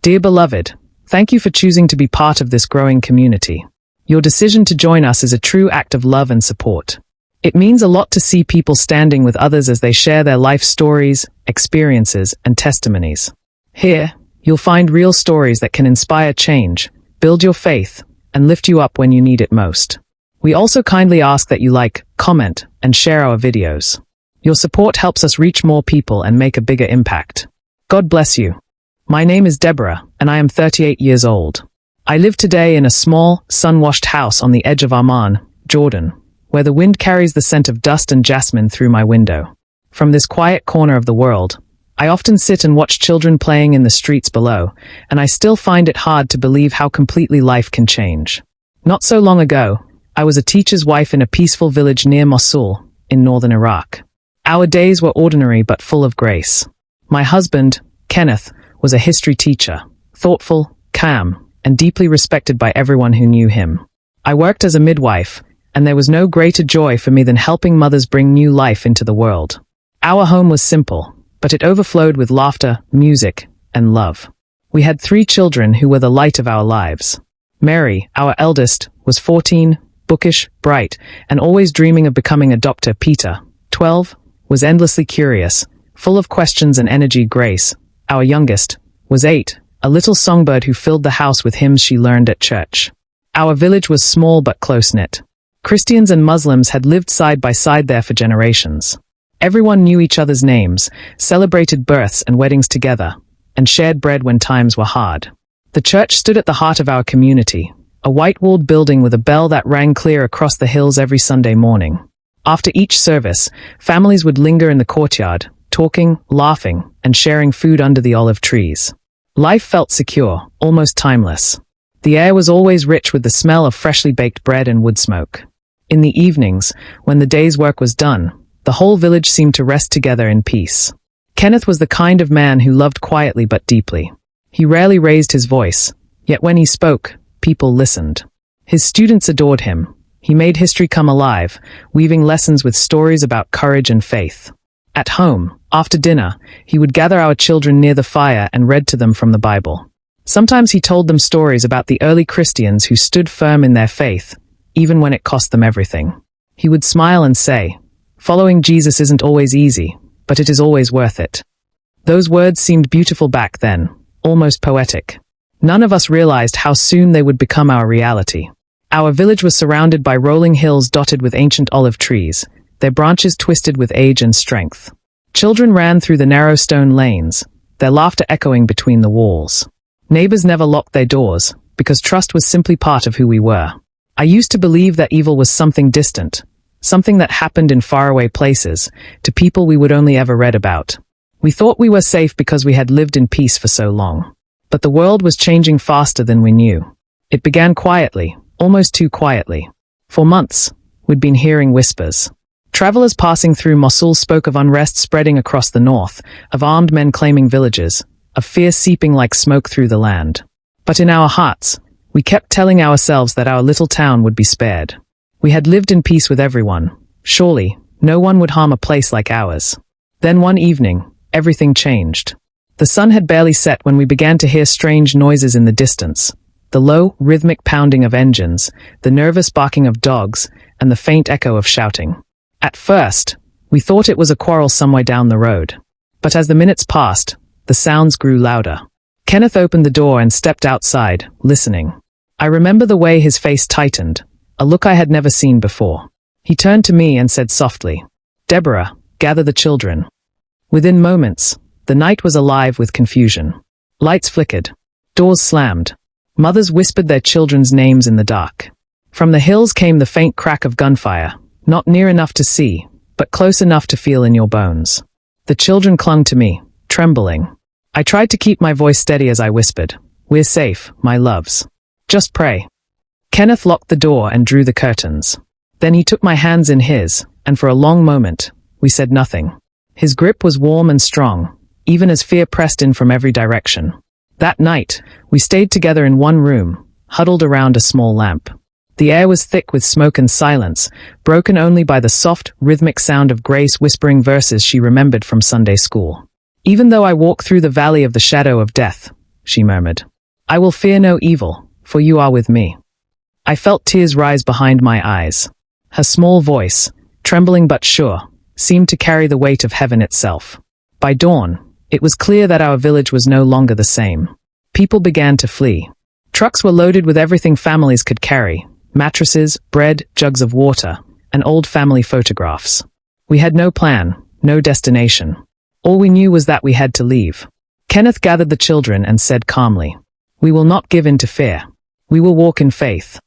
Dear beloved, thank you for choosing to be part of this growing community. Your decision to join us is a true act of love and support. It means a lot to see people standing with others as they share their life stories, experiences, and testimonies. Here, you'll find real stories that can inspire change, build your faith, and lift you up when you need it most. We also kindly ask that you like, comment, and share our videos. Your support helps us reach more people and make a bigger impact. God bless you. My name is Deborah, and I am 38 years old. I live today in a small, sun-washed house on the edge of Amman, Jordan, where the wind carries the scent of dust and jasmine through my window. From this quiet corner of the world, I often sit and watch children playing in the streets below, and I still find it hard to believe how completely life can change. Not so long ago, I was a teacher's wife in a peaceful village near Mosul, in northern Iraq. Our days were ordinary but full of grace. My husband, Kenneth, was a history teacher, thoughtful, calm, and deeply respected by everyone who knew him. I worked as a midwife, and there was no greater joy for me than helping mothers bring new life into the world. Our home was simple, but it overflowed with laughter, music, and love. We had 3 children who were the light of our lives. Mary, our eldest, was 14, bookish, bright, and always dreaming of becoming a doctor. Peter, 12, was endlessly curious, full of questions and energy. Grace, our youngest, was 8, a little songbird who filled the house with hymns she learned at church. Our village was small but close-knit. Christians and Muslims had lived side by side there for generations. Everyone knew each other's names, celebrated births and weddings together, and shared bread when times were hard. The church stood at the heart of our community, a white-walled building with a bell that rang clear across the hills every Sunday morning. After each service, families would linger in the courtyard, talking, laughing, and sharing food under the olive trees. Life felt secure, almost timeless. The air was always rich with the smell of freshly baked bread and wood smoke. In the evenings, when the day's work was done, the whole village seemed to rest together in peace. Kenneth was the kind of man who loved quietly but deeply. He rarely raised his voice, yet when he spoke, people listened. His students adored him. He made history come alive, weaving lessons with stories about courage and faith. At home, after dinner, he would gather our children near the fire and read to them from the Bible. Sometimes he told them stories about the early Christians who stood firm in their faith, even when it cost them everything. He would smile and say, "Following Jesus isn't always easy, but it is always worth it." Those words seemed beautiful back then, almost poetic. None of us realized how soon they would become our reality. Our village was surrounded by rolling hills dotted with ancient olive trees, their branches twisted with age and strength. Children ran through the narrow stone lanes, their laughter echoing between the walls. Neighbors never locked their doors, because trust was simply part of who we were. I used to believe that evil was something distant, something that happened in faraway places, to people we would only ever read about. We thought we were safe because we had lived in peace for so long. But the world was changing faster than we knew. It began quietly, almost too quietly. For months, we'd been hearing whispers. Travelers passing through Mosul spoke of unrest spreading across the north, of armed men claiming villages, of fear seeping like smoke through the land. But in our hearts, we kept telling ourselves that our little town would be spared. We had lived in peace with everyone. Surely, no one would harm a place like ours. Then one evening, everything changed. The sun had barely set when we began to hear strange noises in the distance. The low, rhythmic pounding of engines, the nervous barking of dogs, and the faint echo of shouting. At first, we thought it was a quarrel somewhere down the road. But as the minutes passed, the sounds grew louder. Kenneth opened the door and stepped outside, listening. I remember the way his face tightened, a look I had never seen before. He turned to me and said softly, "Deborah, gather the children." Within moments, the night was alive with confusion. Lights flickered. Doors slammed. Mothers whispered their children's names in the dark. From the hills came the faint crack of gunfire, not near enough to see, but close enough to feel in your bones. The children clung to me, trembling. I tried to keep my voice steady as I whispered, "We're safe, my loves. Just pray." Kenneth locked the door and drew the curtains. Then he took my hands in his, and for a long moment, we said nothing. His grip was warm and strong, even as fear pressed in from every direction. That night, we stayed together in one room, huddled around a small lamp. The air was thick with smoke and silence, broken only by the soft, rhythmic sound of Grace whispering verses she remembered from Sunday school. Even though I walked through the valley of the shadow of death, she murmured. "I will fear no evil, for you are with me." I felt tears rise behind my eyes. Her small voice, trembling but sure, seemed to carry the weight of heaven itself. By dawn, it was clear that our village was no longer the same. People began to flee. Trucks were loaded with everything families could carry: mattresses, bread, jugs of water, and old family photographs. We had no plan, no destination. All we knew was that we had to leave. Kenneth gathered the children and said calmly, "We will not give in to fear. We will walk in faith."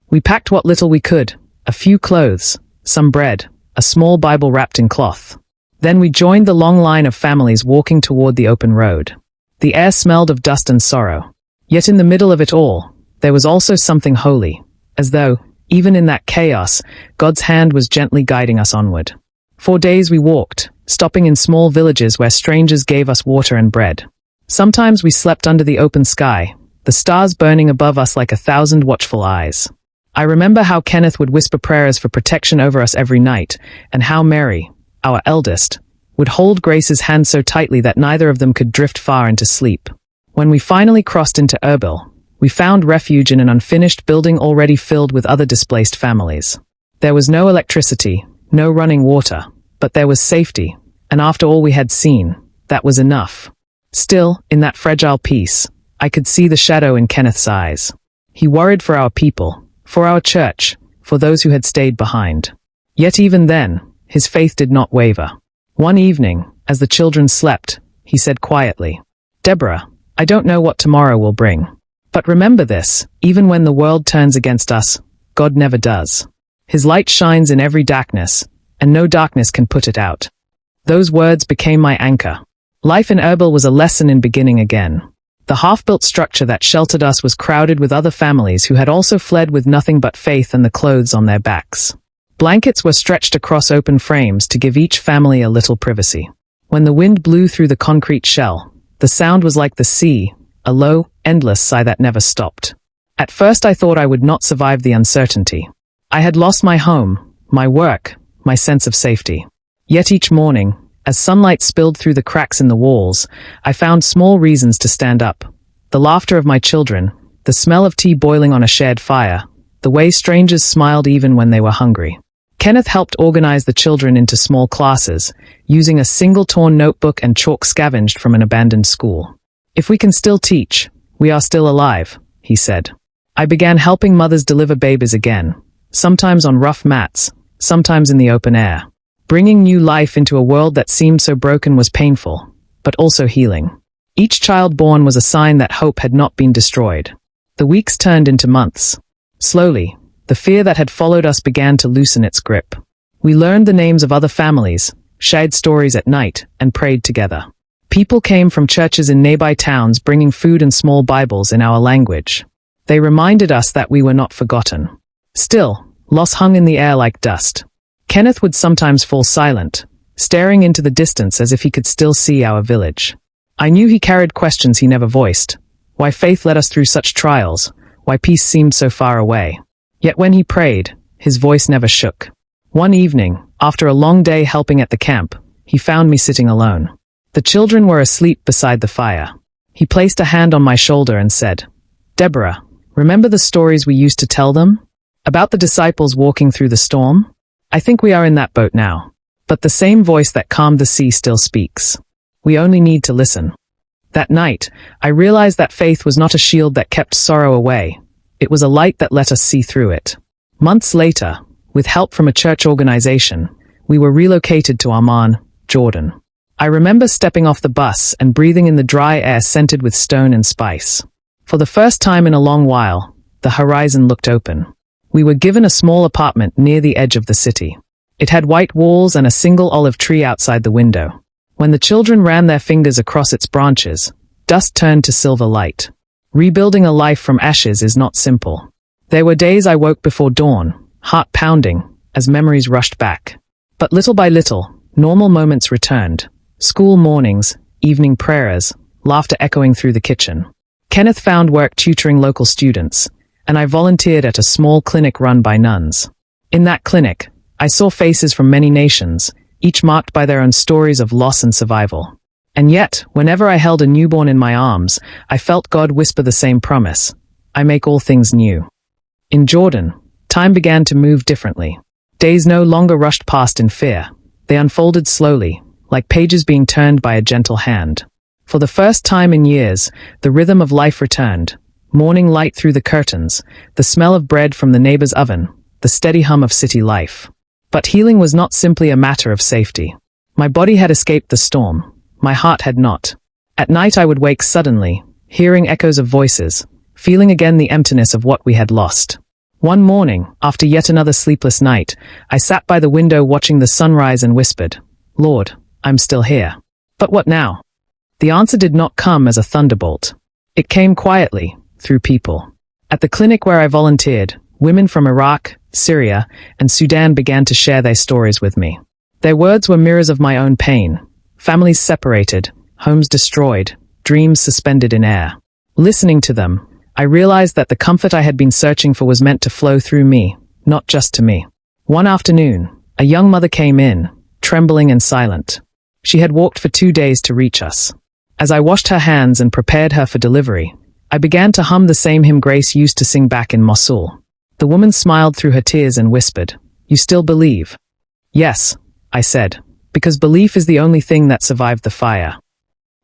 We packed what little we could: a few clothes, some bread, a small Bible wrapped in cloth. Then we joined the long line of families walking toward the open road. The air smelled of dust and sorrow. Yet in the middle of it all, there was also something holy, as though, even in that chaos, God's hand was gently guiding us onward. 4 days we walked, stopping in small villages where strangers gave us water and bread. Sometimes we slept under the open sky, the stars burning above us like 1,000 watchful eyes. I remember how Kenneth would whisper prayers for protection over us every night, and how Mary, our eldest, would hold Grace's hand so tightly that neither of them could drift far into sleep. When we finally crossed into Erbil, we found refuge in an unfinished building already filled with other displaced families. There was no electricity, no running water, but there was safety, and after all we had seen, that was enough. Still, in that fragile peace, I could see the shadow in Kenneth's eyes. He worried for our people, for our church, for those who had stayed behind. Yet even then, his faith did not waver. One evening, as the children slept, he said quietly, "Deborah, I don't know what tomorrow will bring. But remember this, even when the world turns against us, God never does. His light shines in every darkness, and no darkness can put it out." Those words became my anchor. Life in Erbil was a lesson in beginning again. The half-built structure that sheltered us was crowded with other families who had also fled with nothing but faith and the clothes on their backs. Blankets were stretched across open frames to give each family a little privacy. When the wind blew through the concrete shell, the sound was like the sea, a low, endless sigh that never stopped. At first I thought I would not survive the uncertainty. I had lost my home, my work, my sense of safety. Yet each morning, as sunlight spilled through the cracks in the walls, I found small reasons to stand up. The laughter of my children, the smell of tea boiling on a shared fire, the way strangers smiled even when they were hungry. Kenneth helped organize the children into small classes, using a single torn notebook and chalk scavenged from an abandoned school. "If we can still teach, we are still alive," he said. I began helping mothers deliver babies again, sometimes on rough mats, sometimes in the open air. Bringing new life into a world that seemed so broken was painful, but also healing. Each child born was a sign that hope had not been destroyed. The weeks turned into months. Slowly, the fear that had followed us began to loosen its grip. We learned the names of other families, shared stories at night, and prayed together. People came from churches in nearby towns bringing food and small Bibles in our language. They reminded us that we were not forgotten. Still, loss hung in the air like dust. Kenneth would sometimes fall silent, staring into the distance as if he could still see our village. I knew he carried questions he never voiced. Why faith led us through such trials, why peace seemed so far away. Yet when he prayed, his voice never shook. One evening, after a long day helping at the camp, he found me sitting alone. The children were asleep beside the fire. He placed a hand on my shoulder and said, "Deborah, remember the stories we used to tell them? About the disciples walking through the storm? I think we are in that boat now. But the same voice that calmed the sea still speaks. We only need to listen." That night, I realized that faith was not a shield that kept sorrow away. It was a light that let us see through it. Months later, with help from a church organization, we were relocated to Amman, Jordan. I remember stepping off the bus and breathing in the dry air scented with stone and spice. For the first time in a long while, the horizon looked open. We were given a small apartment near the edge of the city. It had white walls and a single olive tree outside the window. When the children ran their fingers across its branches, dust turned to silver light. Rebuilding a life from ashes is not simple. There were days I woke before dawn, heart pounding, as memories rushed back. But little by little, normal moments returned. School mornings, evening prayers, laughter echoing through the kitchen. Kenneth found work tutoring local students, and I volunteered at a small clinic run by nuns. In that clinic, I saw faces from many nations, each marked by their own stories of loss and survival. And yet, whenever I held a newborn in my arms, I felt God whisper the same promise: I make all things new. In Jordan, time began to move differently. Days no longer rushed past in fear. They unfolded slowly, like pages being turned by a gentle hand. For the first time in years, the rhythm of life returned. Morning light through the curtains, the smell of bread from the neighbor's oven, the steady hum of city life. But healing was not simply a matter of safety. My body had escaped the storm. My heart had not. At night I would wake suddenly, hearing echoes of voices, feeling again the emptiness of what we had lost. One morning, after yet another sleepless night, I sat by the window watching the sunrise and whispered, Lord, I'm still here. But what now? The answer did not come as a thunderbolt. It came quietly, through people. At the clinic where I volunteered, women from Iraq, Syria, and Sudan began to share their stories with me. Their words were mirrors of my own pain. Families separated, homes destroyed, dreams suspended in air. Listening to them, I realized that the comfort I had been searching for was meant to flow through me, not just to me. One afternoon, a young mother came in, trembling and silent. She had walked for 2 days to reach us. As I washed her hands and prepared her for delivery, I began to hum the same hymn Grace used to sing back in Mosul. The woman smiled through her tears and whispered, You still believe? Yes, I said, because belief is the only thing that survived the fire.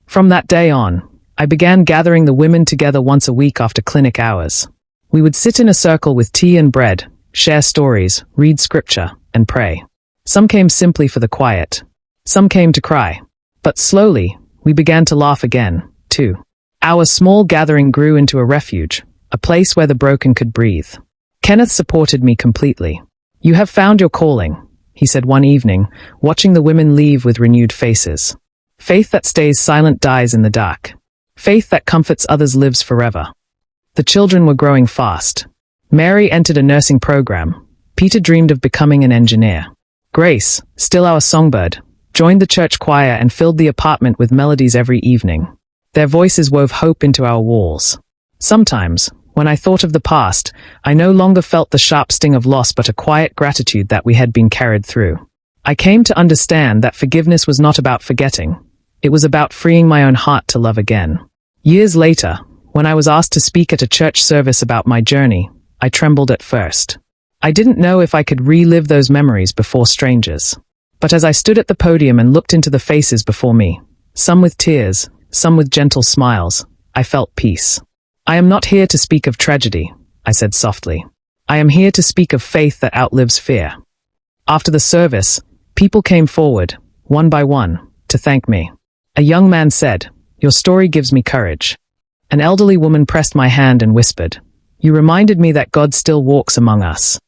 From that day on, I began gathering the women together once a week after clinic hours. We would sit in a circle with tea and bread, share stories, read scripture, and pray. Some came simply for the quiet. Some came to cry. But slowly, we began to laugh again, too. Our small gathering grew into a refuge, a place where the broken could breathe. Kenneth supported me completely. You have found your calling, he said one evening, watching the women leave with renewed faces. Faith that stays silent dies in the dark. Faith that comforts others lives forever. The children were growing fast. Mary entered a nursing program. Peter dreamed of becoming an engineer. Grace, still our songbird, joined the church choir and filled the apartment with melodies every evening. Their voices wove hope into our walls. Sometimes, when I thought of the past, I no longer felt the sharp sting of loss but a quiet gratitude that we had been carried through. I came to understand that forgiveness was not about forgetting. It was about freeing my own heart to love again. Years later, when I was asked to speak at a church service about my journey, I trembled at first. I didn't know if I could relive those memories before strangers. But as I stood at the podium and looked into the faces before me, some with tears, some with gentle smiles, I felt peace. I am not here to speak of tragedy, I said softly. I am here to speak of faith that outlives fear. After the service, people came forward, one by one, to thank me. A young man said, Your story gives me courage. An elderly woman pressed my hand and whispered, You reminded me that God still walks among us.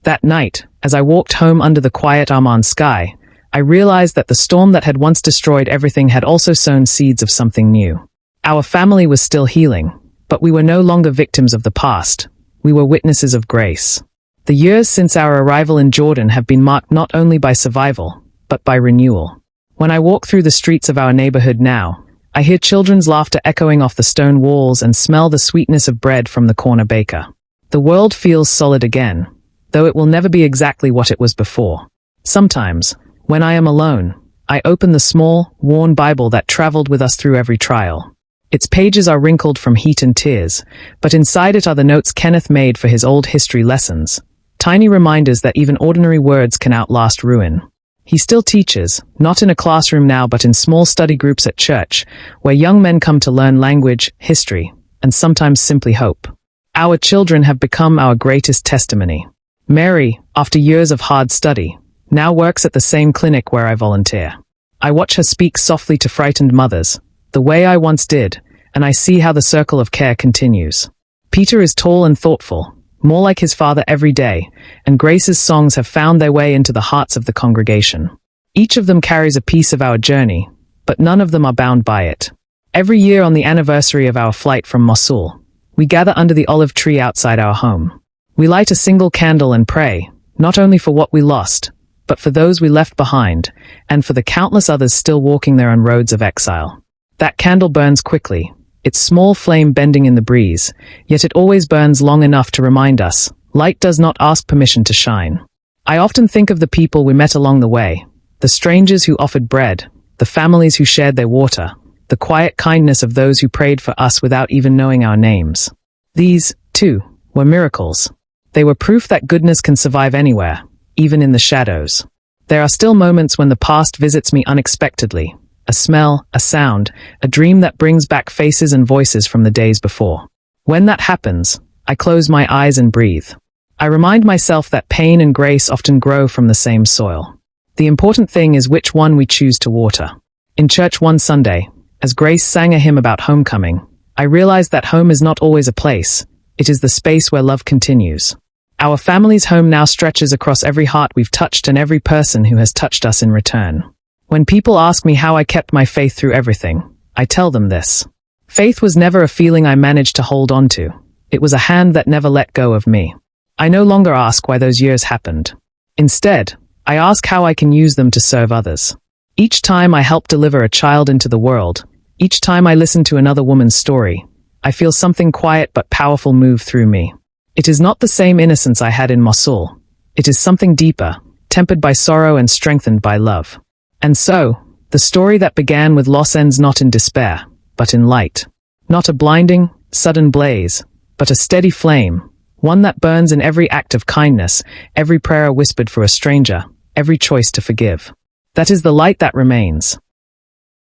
That night, as I walked home under the quiet Amman sky, I realized that the storm that had once destroyed everything had also sown seeds of something new. Our family was still healing, but we were no longer victims of the past. We were witnesses of grace. The years since our arrival in Jordan have been marked not only by survival, but by renewal. When I walk through the streets of our neighborhood now, I hear children's laughter echoing off the stone walls and smell the sweetness of bread from the corner baker. The world feels solid again, though it will never be exactly what it was before. Sometimes, when I am alone, I open the small, worn Bible that traveled with us through every trial. Its pages are wrinkled from heat and tears, but inside it are the notes Kenneth made for his old history lessons, tiny reminders that even ordinary words can outlast ruin. He still teaches, not in a classroom now but in small study groups at church, where young men come to learn language, history, and sometimes simply hope. Our children have become our greatest testimony. Mary, after years of hard study, now works at the same clinic where I volunteer. I watch her speak softly to frightened mothers, the way I once did, and I see how the circle of care continues. Peter is tall and thoughtful, more like his father every day, and Grace's songs have found their way into the hearts of the congregation. Each of them carries a piece of our journey, but none of them are bound by it. Every year on the anniversary of our flight from Mosul, we gather under the olive tree outside our home. We light a single candle and pray, not only for what we lost, but for those we left behind, and for the countless others still walking their own roads of exile. That candle burns quickly, its small flame bending in the breeze, yet it always burns long enough to remind us, light does not ask permission to shine. I often think of the people we met along the way, the strangers who offered bread, the families who shared their water, the quiet kindness of those who prayed for us without even knowing our names. These, too, were miracles. They were proof that goodness can survive anywhere, even in the shadows. There are still moments when the past visits me unexpectedly. A smell, a sound, a dream that brings back faces and voices from the days before. When that happens, I close my eyes and breathe. I remind myself that pain and grace often grow from the same soil. The important thing is which one we choose to water. In church one Sunday, as Grace sang a hymn about homecoming, I realized that home is not always a place. It is the space where love continues. Our family's home now stretches across every heart we've touched and every person who has touched us in return. When people ask me how I kept my faith through everything, I tell them this. Faith was never a feeling I managed to hold on to. It was a hand that never let go of me. I no longer ask why those years happened. Instead, I ask how I can use them to serve others. Each time I help deliver a child into the world, each time I listen to another woman's story, I feel something quiet but powerful move through me. It is not the same innocence I had in Mosul. It is something deeper, tempered by sorrow and strengthened by love. And so, the story that began with loss ends not in despair, but in light. Not a blinding, sudden blaze, but a steady flame, one that burns in every act of kindness, every prayer whispered for a stranger, every choice to forgive. That is the light that remains.